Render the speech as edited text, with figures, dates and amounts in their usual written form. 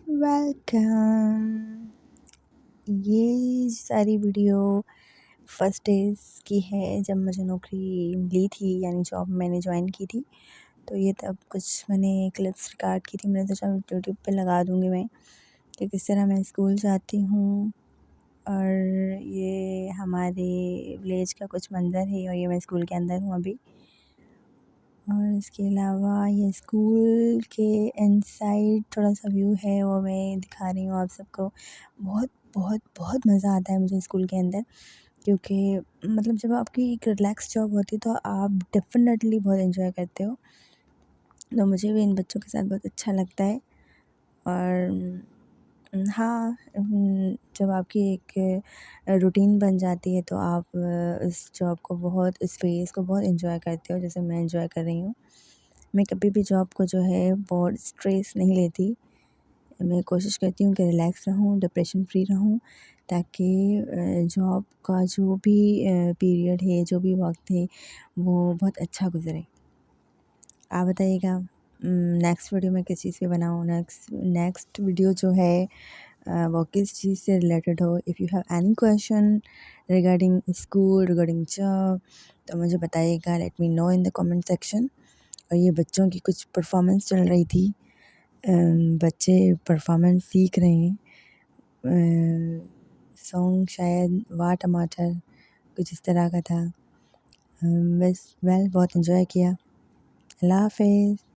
Welcome. ये सारी video first days की है जब मुझे नौकरी मिली थी, यानी जॉब मैंने जॉइन की थी। तो ये तब कुछ मैंने क्लिप्स रिकॉर्ड की थी। मैंने सोचा यूट्यूब पे लगा दूँगी मैं कि किस तरह मैं स्कूल जाती हूँ। और ये हमारे विलेज का कुछ मंज़र है और ये मैं स्कूल के अंदर हूँ अभी। और इसके अलावा ये स्कूल के इनसाइड थोड़ा-सा व्यू है, वो मैं दिखा रही हूँ आप सबको। बहुत बहुत बहुत मज़ा आता है मुझे स्कूल के अंदर, क्योंकि मतलब जब आपकी एक रिलैक्स जॉब होती है तो आप डेफ़िनेटली बहुत एन्जॉय करते हो। तो मुझे भी इन बच्चों के साथ बहुत अच्छा लगता है। और हाँ, जब आपकी एक रूटीन बन जाती है तो आप इस जॉब को बहुत, इस फ़ेज़ को बहुत एन्जॉय करते हो, जैसे मैं एन्जॉय कर रही हूँ। मैं कभी भी जॉब को जो है बहुत स्ट्रेस नहीं लेती। मैं कोशिश करती हूँ कि रिलैक्स रहूँ, डिप्रेशन फ्री रहूँ, ताकि जॉब का जो भी पीरियड है, जो भी वक़्त है, वो बहुत अच्छा गुज़रे। आप बताइएगा नेक्स्ट वीडियो मैं किस चीज़ पे बनाऊँ? नेक्स्ट वीडियो जो है वो किस चीज़ से रिलेटेड हो। If you have any question regarding school, regarding job, तो मुझे बताइएगा, let me know in the comment section. और ये बच्चों की कुछ परफॉर्मेंस चल रही थी। बच्चे परफॉर्मेंस सीख रहे हैं। सॉन्ग शायद वाह टमाटर कुछ इस तरह का था। बस बहुत एन्जॉय किया। अल्लाह हाफ़िज़।